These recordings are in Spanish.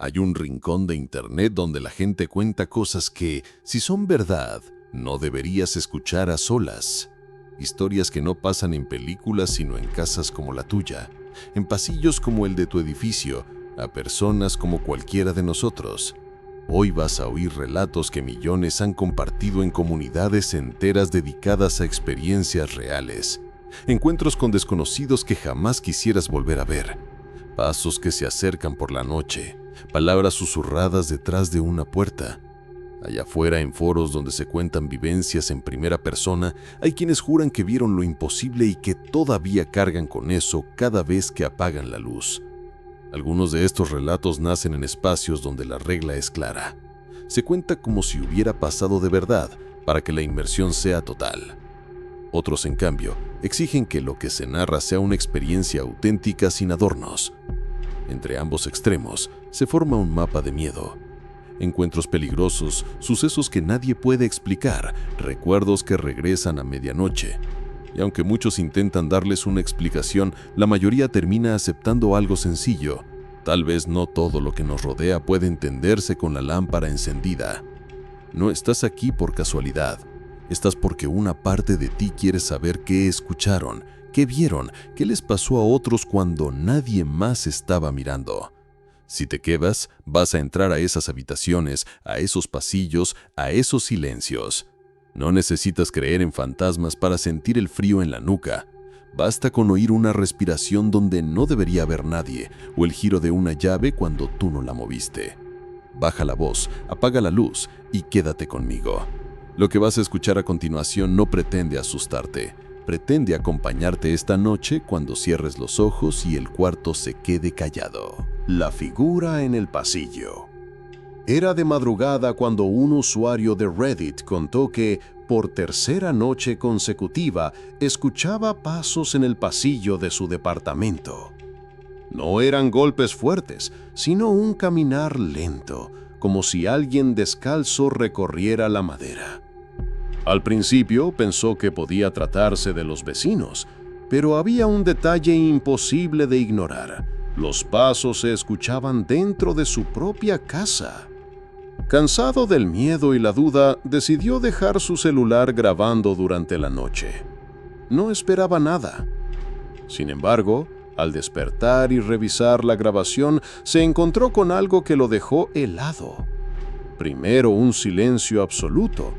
Hay un rincón de internet donde la gente cuenta cosas que, si son verdad, no deberías escuchar a solas. Historias que no pasan en películas sino en casas como la tuya, en pasillos como el de tu edificio, a personas como cualquiera de nosotros. Hoy vas a oír relatos que millones han compartido en comunidades enteras dedicadas a experiencias reales. Encuentros con desconocidos que jamás quisieras volver a ver. Pasos que se acercan por la noche. Palabras susurradas detrás de una puerta. Allá afuera, en foros donde se cuentan vivencias en primera persona, hay quienes juran que vieron lo imposible y que todavía cargan con eso cada vez que apagan la luz. Algunos de estos relatos nacen en espacios donde la regla es clara. Se cuenta como si hubiera pasado de verdad, para que la inmersión sea total. Otros, en cambio, exigen que lo que se narra sea una experiencia auténtica sin adornos. Entre ambos extremos se forma un mapa de miedo. Encuentros peligrosos, sucesos que nadie puede explicar, recuerdos que regresan a medianoche. Y aunque muchos intentan darles una explicación, la mayoría termina aceptando algo sencillo. Tal vez no todo lo que nos rodea puede entenderse con la lámpara encendida. No estás aquí por casualidad. Estás porque una parte de ti quiere saber qué escucharon, qué vieron, qué les pasó a otros cuando nadie más estaba mirando. Si te quedas, vas a entrar a esas habitaciones, a esos pasillos, a esos silencios. No necesitas creer en fantasmas para sentir el frío en la nuca. Basta con oír una respiración donde no debería haber nadie, o el giro de una llave cuando tú no la moviste. Baja la voz, apaga la luz y quédate conmigo. Lo que vas a escuchar a continuación no pretende asustarte. Pretende acompañarte esta noche cuando cierres los ojos y el cuarto se quede callado. La figura en el pasillo. Era de madrugada cuando un usuario de Reddit contó que, por tercera noche consecutiva, escuchaba pasos en el pasillo de su departamento. No eran golpes fuertes, sino un caminar lento, como si alguien descalzo recorriera la madera. Al principio pensó que podía tratarse de los vecinos, pero había un detalle imposible de ignorar. Los pasos se escuchaban dentro de su propia casa. Cansado del miedo y la duda, decidió dejar su celular grabando durante la noche. No esperaba nada. Sin embargo, al despertar y revisar la grabación, se encontró con algo que lo dejó helado. Primero un silencio absoluto,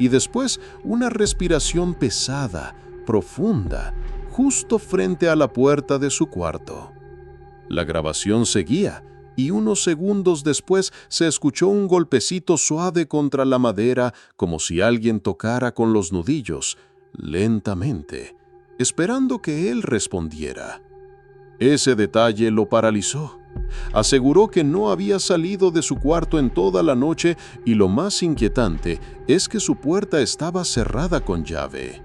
y después una respiración pesada, profunda, justo frente a la puerta de su cuarto. La grabación seguía, y unos segundos después se escuchó un golpecito suave contra la madera, como si alguien tocara con los nudillos, lentamente, esperando que él respondiera. Ese detalle lo paralizó. Aseguró que no había salido de su cuarto en toda la noche y lo más inquietante es que su puerta estaba cerrada con llave.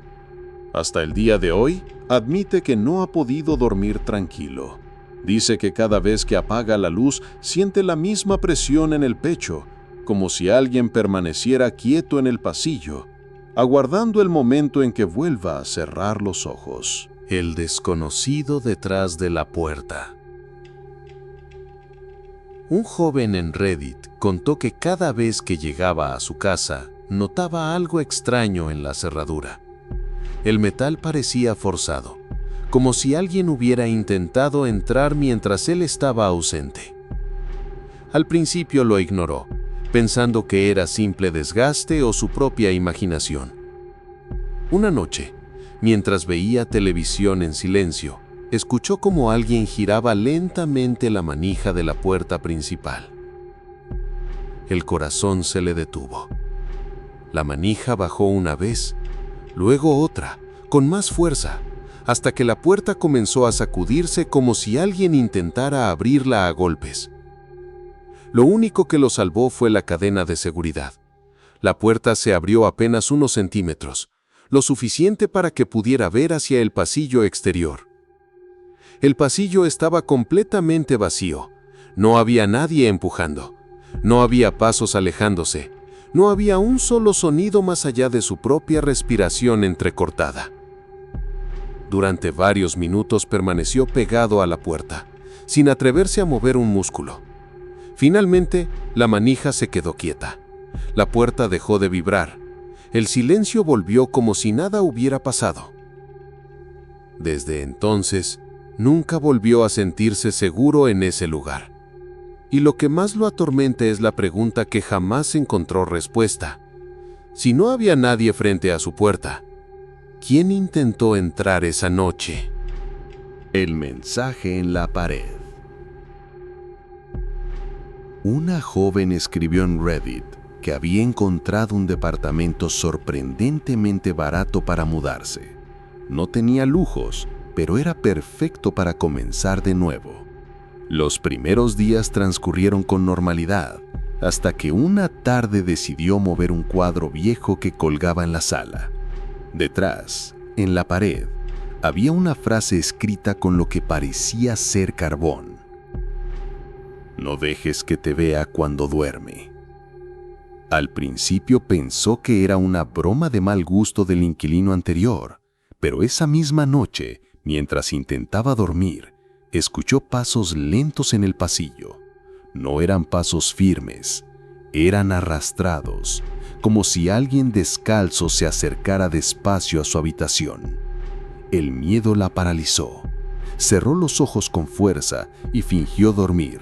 Hasta el día de hoy, admite que no ha podido dormir tranquilo. Dice que cada vez que apaga la luz siente la misma presión en el pecho, como si alguien permaneciera quieto en el pasillo, aguardando el momento en que vuelva a cerrar los ojos. El desconocido detrás de la puerta. Un joven en Reddit contó que cada vez que llegaba a su casa, notaba algo extraño en la cerradura. El metal parecía forzado, como si alguien hubiera intentado entrar mientras él estaba ausente. Al principio lo ignoró, pensando que era simple desgaste o su propia imaginación. Una noche, mientras veía televisión en silencio, escuchó como alguien giraba lentamente la manija de la puerta principal. El corazón se le detuvo. La manija bajó una vez, luego otra, con más fuerza, hasta que la puerta comenzó a sacudirse como si alguien intentara abrirla a golpes. Lo único que lo salvó fue la cadena de seguridad. La puerta se abrió apenas unos centímetros, lo suficiente para que pudiera ver hacia el pasillo exterior. El pasillo estaba completamente vacío. No había nadie empujando. No había pasos alejándose. No había un solo sonido más allá de su propia respiración entrecortada. Durante varios minutos permaneció pegado a la puerta, sin atreverse a mover un músculo. Finalmente, la manija se quedó quieta. La puerta dejó de vibrar. El silencio volvió como si nada hubiera pasado. Desde entonces, nunca volvió a sentirse seguro en ese lugar. Y lo que más lo atormenta es la pregunta que jamás encontró respuesta. Si no había nadie frente a su puerta, ¿quién intentó entrar esa noche? El mensaje en la pared. Una joven escribió en Reddit que había encontrado un departamento sorprendentemente barato para mudarse. No tenía lujos, pero era perfecto para comenzar de nuevo. Los primeros días transcurrieron con normalidad, hasta que una tarde decidió mover un cuadro viejo que colgaba en la sala. Detrás, en la pared, había una frase escrita con lo que parecía ser carbón. No dejes que te vea cuando duerme. Al principio pensó que era una broma de mal gusto del inquilino anterior, pero esa misma noche, mientras intentaba dormir, escuchó pasos lentos en el pasillo. No eran pasos firmes, eran arrastrados, como si alguien descalzo se acercara despacio a su habitación. El miedo la paralizó. Cerró los ojos con fuerza y fingió dormir.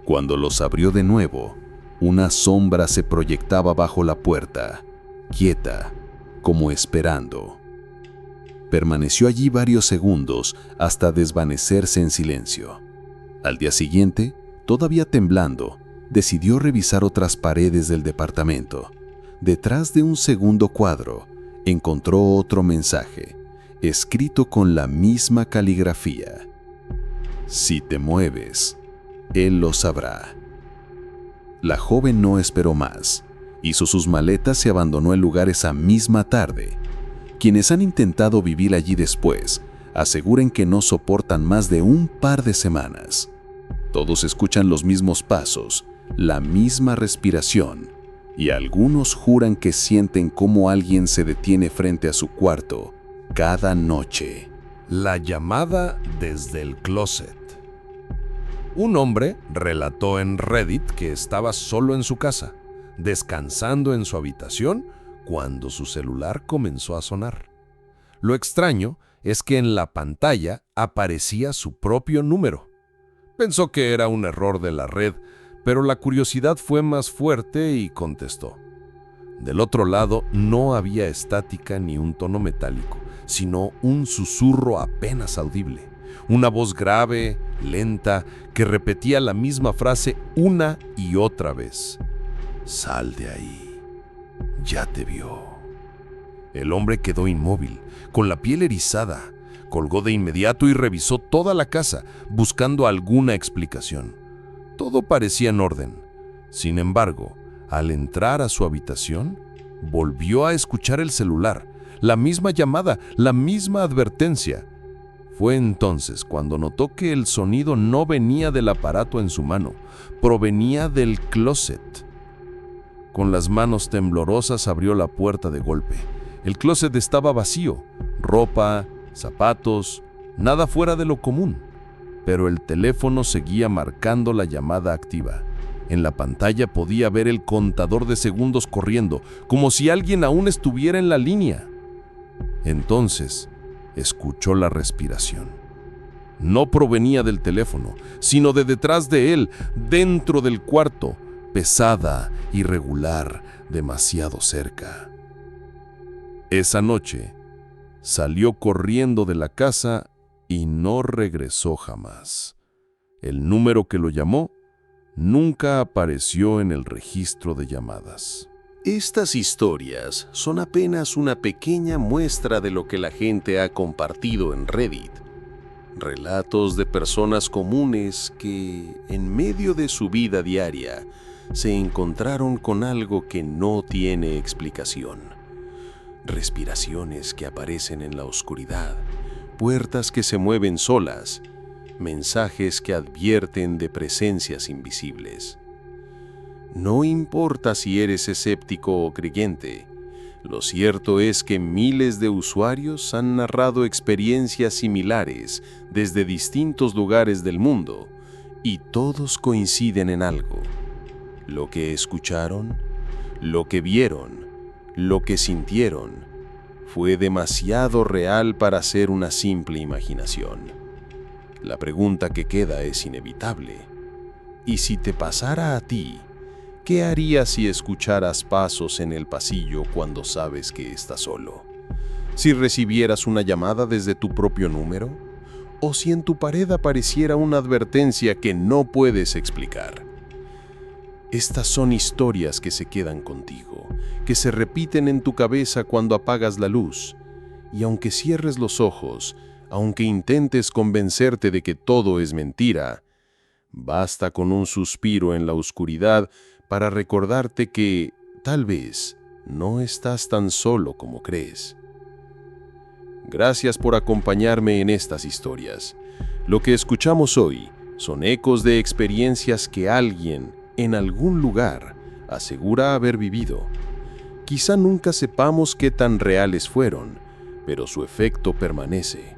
Cuando los abrió de nuevo, una sombra se proyectaba bajo la puerta, quieta, como esperando. Permaneció allí varios segundos hasta desvanecerse en silencio. Al día siguiente, todavía temblando, decidió revisar otras paredes del departamento. Detrás de un segundo cuadro, encontró otro mensaje, escrito con la misma caligrafía. Si te mueves, él lo sabrá. La joven no esperó más. Hizo sus maletas y abandonó el lugar esa misma tarde. Quienes han intentado vivir allí después aseguran que no soportan más de un par de semanas. Todos escuchan los mismos pasos, la misma respiración, y algunos juran que sienten cómo alguien se detiene frente a su cuarto cada noche. La llamada desde el closet. Un hombre relató en Reddit que estaba solo en su casa, descansando en su habitación, cuando su celular comenzó a sonar. Lo extraño es que en la pantalla aparecía su propio número. Pensó que era un error de la red, pero la curiosidad fue más fuerte y contestó. Del otro lado no había estática ni un tono metálico, sino un susurro apenas audible. Una voz grave, lenta, que repetía la misma frase una y otra vez. Sal de ahí. Ya te vio. El hombre quedó inmóvil, con la piel erizada. Colgó de inmediato y revisó toda la casa, buscando alguna explicación. Todo parecía en orden. Sin embargo, al entrar a su habitación, volvió a escuchar el celular, la misma llamada, la misma advertencia. Fue entonces cuando notó que el sonido no venía del aparato en su mano, provenía del closet. Con las manos temblorosas abrió la puerta de golpe. El closet estaba vacío, ropa, zapatos, nada fuera de lo común. Pero el teléfono seguía marcando la llamada activa. En la pantalla podía ver el contador de segundos corriendo, como si alguien aún estuviera en la línea. Entonces, escuchó la respiración. No provenía del teléfono, sino de detrás de él, dentro del cuarto, pesada, irregular, demasiado cerca. Esa noche, salió corriendo de la casa y no regresó jamás. El número que lo llamó nunca apareció en el registro de llamadas. Estas historias son apenas una pequeña muestra de lo que la gente ha compartido en Reddit. Relatos de personas comunes que, en medio de su vida diaria, se encontraron con algo que no tiene explicación. Respiraciones que aparecen en la oscuridad, puertas que se mueven solas, mensajes que advierten de presencias invisibles. No importa si eres escéptico o creyente, lo cierto es que miles de usuarios han narrado experiencias similares desde distintos lugares del mundo, y todos coinciden en algo. Lo que escucharon, lo que vieron, lo que sintieron, fue demasiado real para ser una simple imaginación. La pregunta que queda es inevitable. ¿Y si te pasara a ti? ¿Qué harías si escucharas pasos en el pasillo cuando sabes que estás solo? ¿Si recibieras una llamada desde tu propio número? ¿O si en tu pared apareciera una advertencia que no puedes explicar? Estas son historias que se quedan contigo, que se repiten en tu cabeza cuando apagas la luz. Y aunque cierres los ojos, aunque intentes convencerte de que todo es mentira, basta con un suspiro en la oscuridad para recordarte que, tal vez, no estás tan solo como crees. Gracias por acompañarme en estas historias. Lo que escuchamos hoy son ecos de experiencias que alguien, en algún lugar, asegura haber vivido. Quizá nunca sepamos qué tan reales fueron, pero su efecto permanece.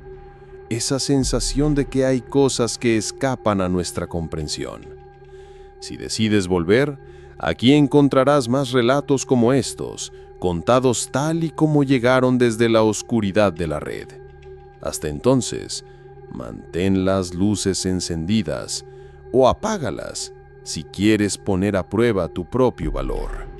Esa sensación de que hay cosas que escapan a nuestra comprensión. Si decides volver, aquí encontrarás más relatos como estos, contados tal y como llegaron desde la oscuridad de la red. Hasta entonces, mantén las luces encendidas o apágalas si quieres poner a prueba tu propio valor.